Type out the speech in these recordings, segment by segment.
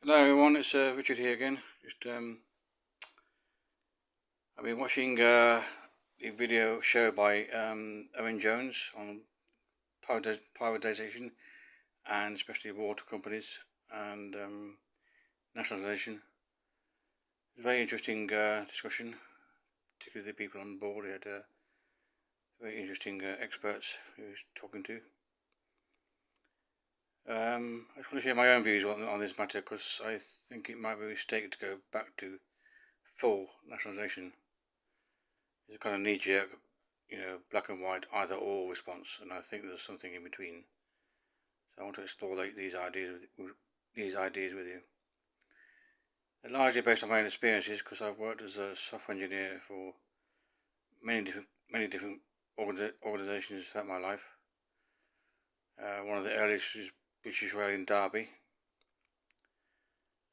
Hello everyone, it's Richard here again. I've been watching the video show by Owen Jones on privatisation and especially water companies and nationalisation. It's a very interesting discussion, particularly the people on board. He had very interesting experts he was talking to. I just want to share my own views on this matter because I think it might be a mistake to go back to full nationalisation. It's a kind of knee-jerk, black and white, either or response, and I think there's something in between. So I want to explore these ideas with you. They're largely based on my own experiences because I've worked as a software engineer for many different organisations throughout my life. One of the earliest was British Rail in Derby,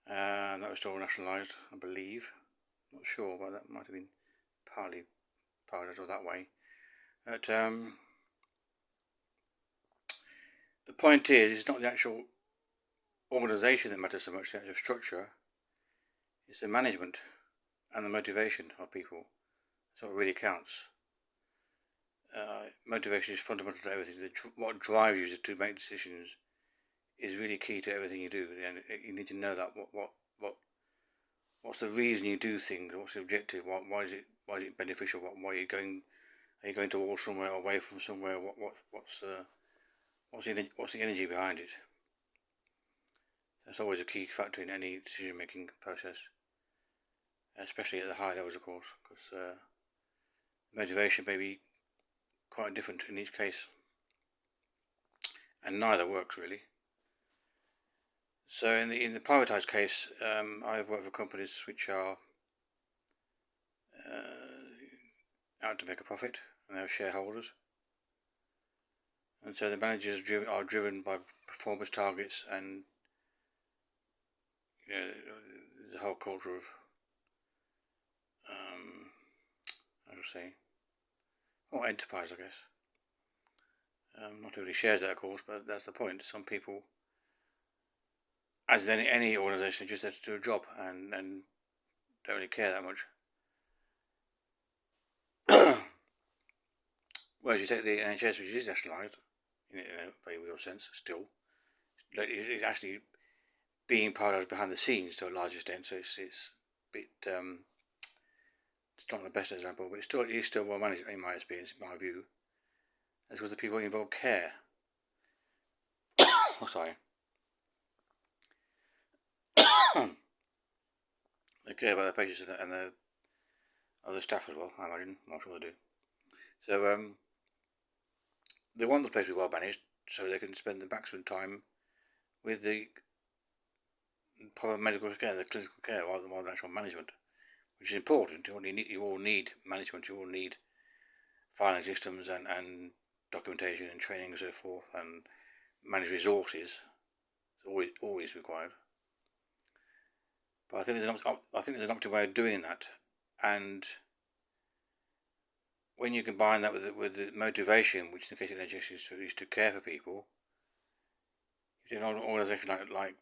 and that was still nationalised, I believe. Not sure, but that might have been partly privatised or that way. But the point is, it's not the actual organisation that matters so much, the actual structure. It's the management and the motivation of people. That's what really counts. Motivation is fundamental to everything. What drives you to make decisions is really key to everything you do, and you need to know that what's the reason you do things, what's the objective, why is it beneficial, why are you going towards somewhere, away from somewhere, what's the energy behind it. That's always a key factor in any decision making process, especially at the high levels, of course, because motivation may be quite different in each case, and neither works really. So in the privatised case, I've worked for companies which are out to make a profit, and they have shareholders, and so the managers are driven by performance targets, and there's a whole culture of how to say, enterprise, I guess. Not everybody shares that, of course, but that's the point. Some people, as in any organisation, just there to do a job and don't really care that much. Whereas you take the NHS, which is nationalised in a very real sense, still, it's actually being privatised behind the scenes to a large extent. So it's a bit. It's not the best example, but it is still well managed in my experience, in my view. That's because the people involved care. Oh, sorry. They care about their patients and their other staff as well, I imagine. I'm not sure they do. So they want the place to be well managed so they can spend the maximum time with the proper medical care, the clinical care, rather than actual management, which is important. You all need management. You all need filing systems and documentation and training and so forth, and manage resources. It's always required. But I think there's an optimal way of doing that, and when you combine that with the motivation, which in the case of NHS is to care for people, you take an organisation like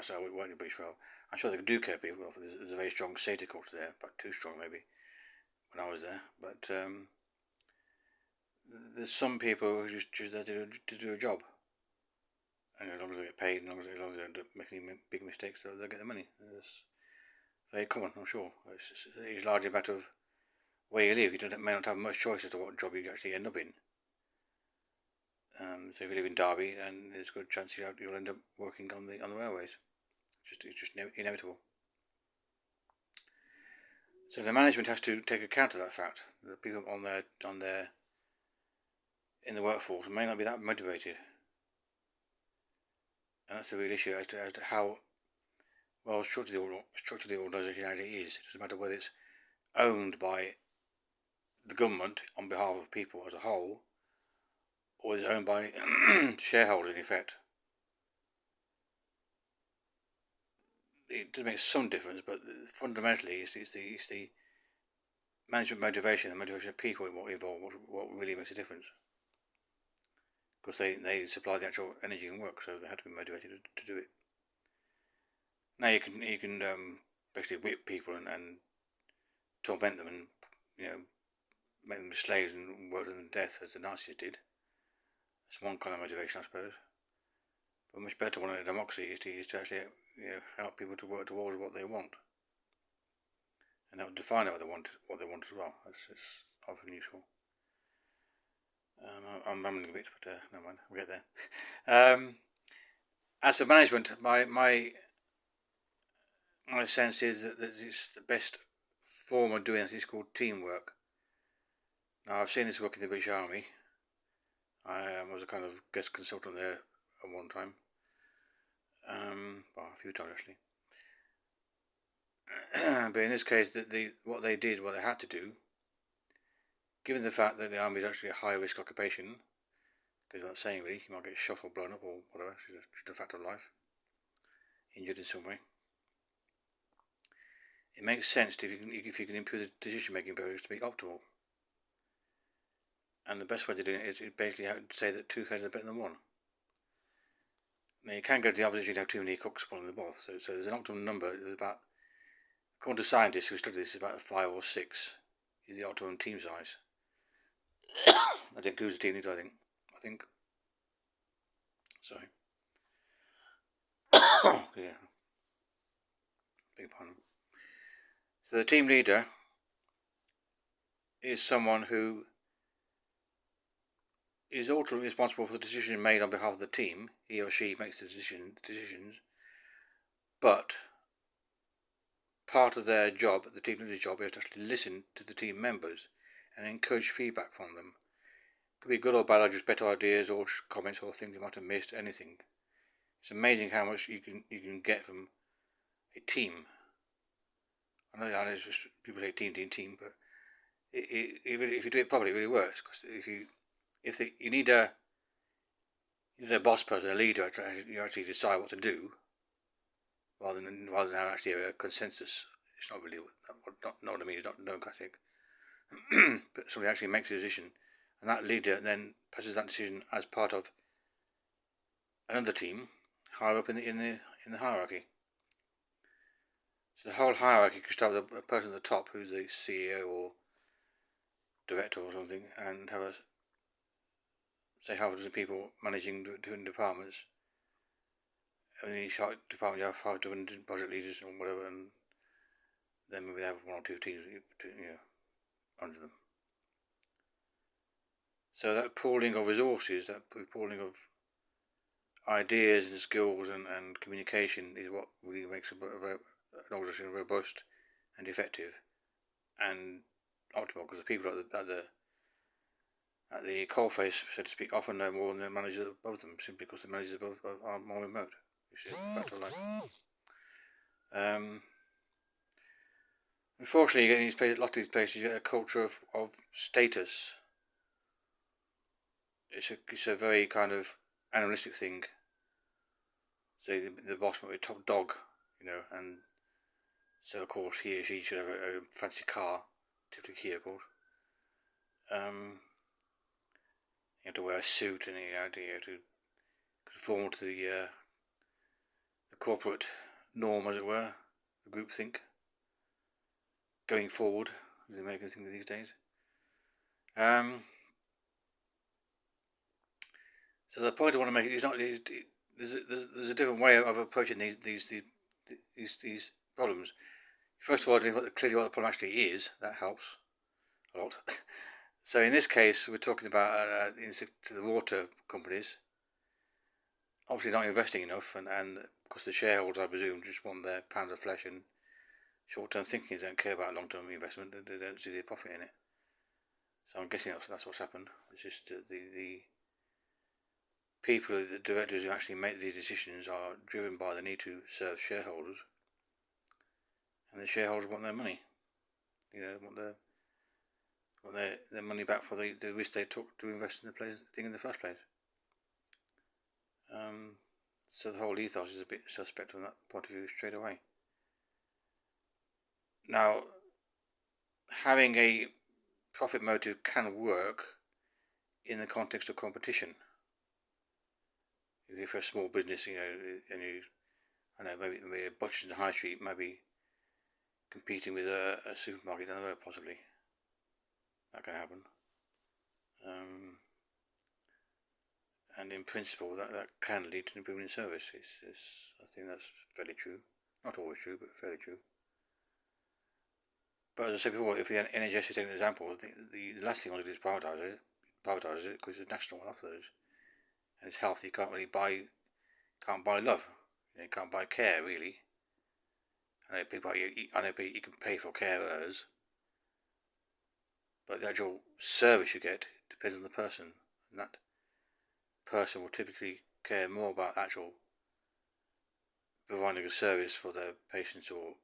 so it won't be British Rail. I'm sure they do care for people. There's a very strong safety culture there, but too strong maybe when I was there. But there's some people who just there to do a job, and as long as they get paid, as long as they don't make any big mistakes, they'll get the money. It's very common, I'm sure. It's largely a matter of where you live. You may not have much choice as to what job you actually end up in. So if you live in Derby, and there's a good chance you'll end up working on the railways. It's just inevitable. So the management has to take account of that fact. The people in the workforce may not be that motivated, and that's the real issue as to how well structured the organisation actually is. It doesn't matter whether it's owned by the government on behalf of people as a whole, or is owned by shareholders in effect. It does make some difference, but fundamentally it's the management motivation, the motivation of people involved, what really makes a difference. because they supply the actual energy and work, so they had to be motivated to do it. Now you can basically whip people and torment them and make them slaves and work them to death, as the Nazis did. That's one kind of motivation, I suppose. But much better one in a democracy is to actually help people to work towards what they want, and help define what they want as well. It's often useful. I'm rambling a bit, but never mind, we'll get there. As for management, my sense is that it's the best form of doing this is called teamwork. Now, I've seen this work in the British Army. I was a kind of guest consultant there at one time. Well, a few times actually. But in this case, what they had to do, given the fact that the army is actually a high risk occupation, because without saying really, you might get shot or blown up or whatever, it's just a fact of life, injured in some way. It makes sense if you can improve the decision making process to be optimal. And the best way to do it is basically to say that two heads are better than one. Now you can go to the opposite, you have too many cooks spoiling the broth. So there's an optimum number. There's about, according to scientists who study this, about 5 or 6 is the optimum team size. That includes the team leader, I think. Sorry. Yeah. Big pardon. So the team leader is someone who is ultimately responsible for the decision made on behalf of the team. He or she makes the decisions, but part of their job, the team leader's job, is to actually listen to the team members and encourage feedback from them. It could be good or bad, or just better ideas or comments or things you might have missed, anything. It's amazing how much you can get from a team. I know it's just people say team, but if you do it properly, it really works. Because you need a boss person, a leader, to actually decide what to do, rather than actually a consensus. It's not really not what I mean. It's not democratic, but somebody actually makes a decision, and that leader then passes that decision as part of another team higher up in the hierarchy. So the whole hierarchy could start with a person at the top who's the CEO or director or something, and have half a dozen people managing different departments. And in each department you have 5 different project leaders or whatever, and then maybe they have 1 or 2 teams under them. So that pooling of resources, that pooling of ideas and skills and communication is what really makes an organisation robust and effective and optimal, because the people at the coalface, so to speak, often know more than the managers above them, simply because the managers above are more remote. Which is a fact of life. Unfortunately, you get in a lot of these places, you get a culture of status. It's a very kind of animalistic thing. Say the boss might be top dog, and so of course he or she should have a fancy car, typically here, of course. You have to wear a suit, and you have to conform to the corporate norm, as it were, the groupthink. Going forward, is the American thing these days. So the point I want to make is not. There's a different way of approaching these problems. First of all, clearly what the problem actually is. That helps a lot. So in this case, we're talking about to the water companies. Obviously, not investing enough, and because the shareholders, I presume, just want their pound of flesh and short-term thinking. They don't care about long-term investment. They don't see the profit in it. So I'm guessing that's what's happened. It's just the people, the directors who actually make these decisions, are driven by the need to serve shareholders, and the shareholders want their money. Want their money back for the risk they took to invest in the thing in the first place. So the whole ethos is a bit suspect from that point of view straight away. Now, having a profit motive can work in the context of competition. if you're a small business, and I know maybe a butcher's in the high street might be competing with a supermarket down the road, possibly. That can happen. And in principle, that can lead to an improvement in service. I think that's fairly true. Not always true, but fairly true. But as I said before, if the NHS is taking an example, the last thing I want to do is privatise it, because it's national health and it's health. You can't really can't buy love. You can't buy care, really. I know you can pay for carers, but the actual service you get depends on the person, and that person will typically care more about actual providing a service for their patients or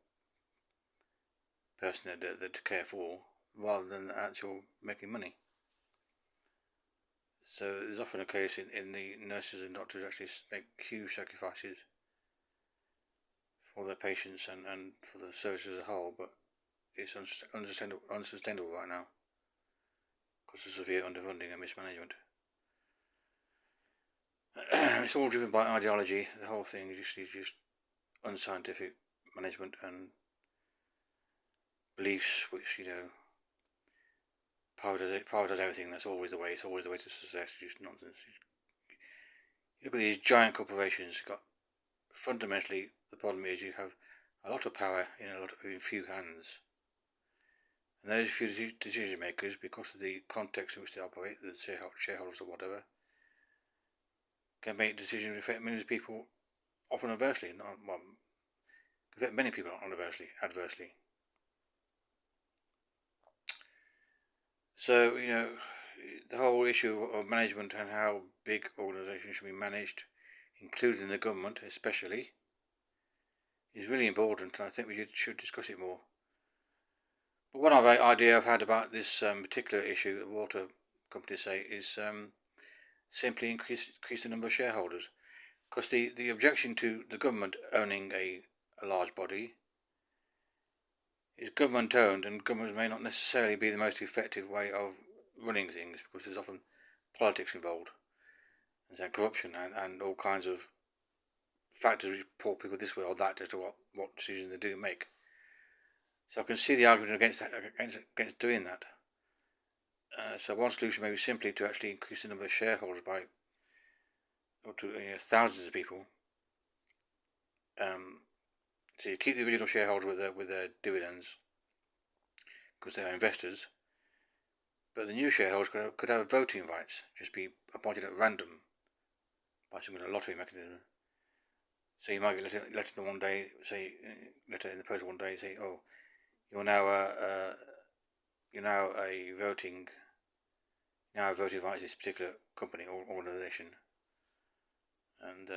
person that to care for, rather than actual making money. So there's often a case in the nurses and doctors actually make huge sacrifices for their patients and for the service as a whole, but it's unsustainable right now because of severe underfunding and mismanagement. It's all driven by ideology. The whole thing is just unscientific management and beliefs, which privatize everything. That's always the way. It's always the way to success. Just nonsense. You look at these giant corporations. Fundamentally, the problem is you have a lot of power in few hands, and those few decision makers, because of the context in which they operate, the shareholders or whatever, can make decisions that affect millions of people, often adversely. Affect many people adversely. So, the whole issue of management and how big organisations should be managed, including the government especially, is really important, and I think we should discuss it more. But one other idea I've had about this particular issue that water companies say is simply increase the number of shareholders. Because the objection to the government owning a large body is government owned, and governments may not necessarily be the most effective way of running things, because there's often politics involved, and corruption and all kinds of factors which pull people this way or that as to what decisions they do make. So I can see the argument against doing that. So one solution may be simply to actually increase the number of shareholders to thousands of people. So you keep the original shareholders with their dividends, because they're investors, but the new shareholders could have voting rights, just be appointed at random by some kind of lottery mechanism. So you might get a letter one day, letter in the post one day, say, oh, you're now a voting rights this particular company or organisation, and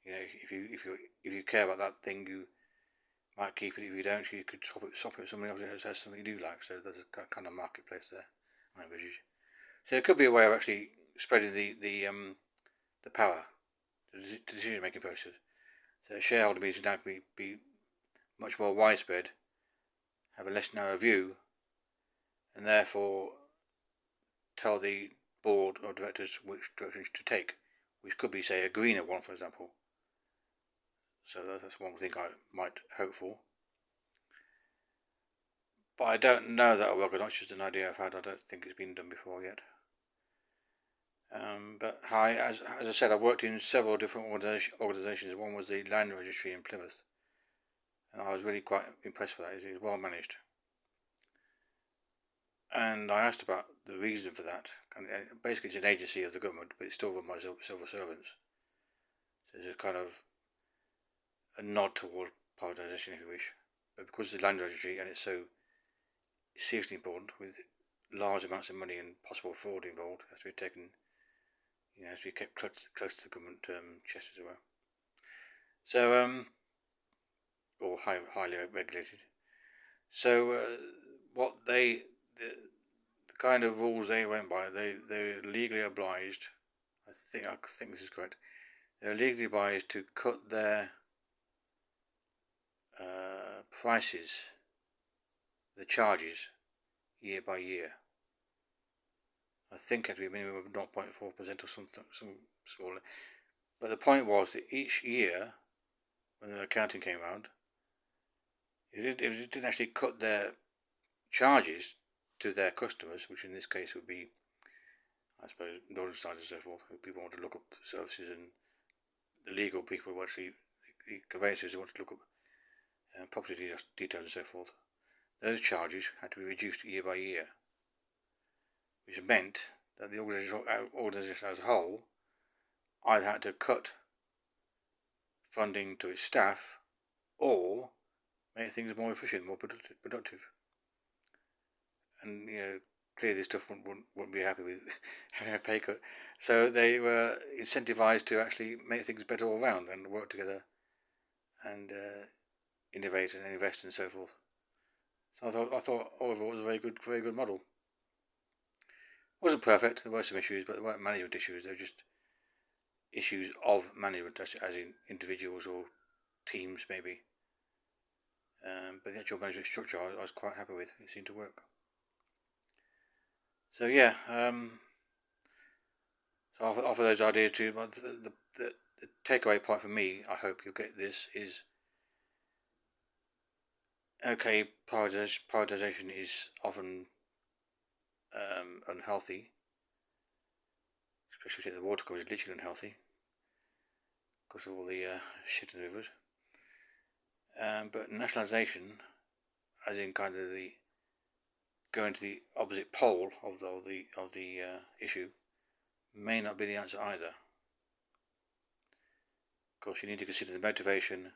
if you care about that thing, you might keep it. If you don't, you could swap it with somebody else who has something you do like. So there's a kind of marketplace there, I envisage. So it could be a way of actually spreading the power, the decision making process. So shareholder meetings now be much more widespread, have a less narrow view, and therefore tell the board or directors which directions to take, which could be, say, a greener one, for example. So that's one thing I might hope for. But I don't know that will work or not. It's just an idea I've had. I don't think it's been done before yet. But as I said, I've worked in several different organisations. One was the Land Registry in Plymouth, and I was really quite impressed with that. It was well managed. And I asked about the reason for that. And basically, it's an agency of the government, but it's still run by civil servants. So it's a kind of a nod toward privatisation, if you wish. But because it's a land registry and it's so seriously important, with large amounts of money and possible fraud involved, it has to be taken, has to be kept close to the government chest as well. So, or highly regulated. So, the kind of rules they went by, they're legally obliged. I think this is correct. They're legally obliged to cut their prices, the charges, year by year. I think it had to be a minimum of 0.4% or something, some smaller. But the point was that each year, when the accounting came around, it didn't actually cut their charges to their customers, which in this case would be, I suppose, building sites and so forth. If people want to look up services, and the legal people who actually, the conveyancers who want to look up property details and so forth, those charges had to be reduced year by year, which meant that the organisation as a whole either had to cut funding to its staff or make things more efficient, more productive. And clearly this stuff wouldn't be happy with having a pay cut, so they were incentivized to actually make things better all round and work together and innovate and invest and so forth. So I thought overall it was a very good model. It wasn't perfect. There were some issues, but they weren't management issues. They were just issues of management, as in individuals or teams maybe. But the actual management structure I was quite happy with. It seemed to work. So yeah, so I'll offer those ideas too. But the takeaway point for me, I hope you'll get this, is okay, privatisation is often unhealthy, especially if the water is literally unhealthy because of all the shit in the rivers. But nationalisation, as in kind of the going to the opposite pole of the issue, may not be the answer either. Of course, you need to consider the motivation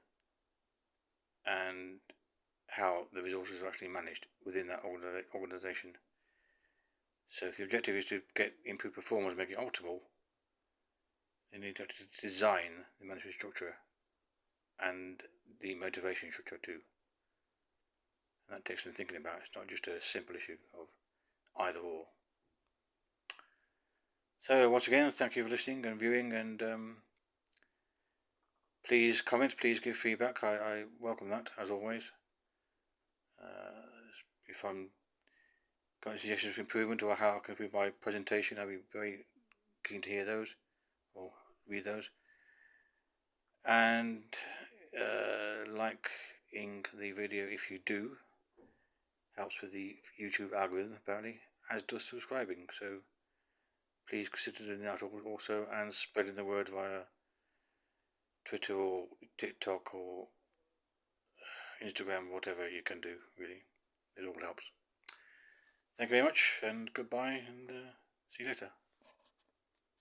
and how the resources are actually managed within that organisation. So if the objective is to get improved performance, make it optimal, you need to design the management structure and the motivation structure too. And that takes some thinking about. It's not just a simple issue of either or. So once again, thank you for listening and viewing, and please comment, please give feedback. I welcome that, as always. If I'm got any suggestions for improvement or how I can improve my presentation, I'd be very keen to hear those or read those. And liking the video, if you do, helps with the YouTube algorithm apparently, as does subscribing. So please consider doing that also, and spreading the word via Twitter or TikTok or Instagram, whatever you can do, really. It all helps. Thank you very much, and goodbye, and see you later.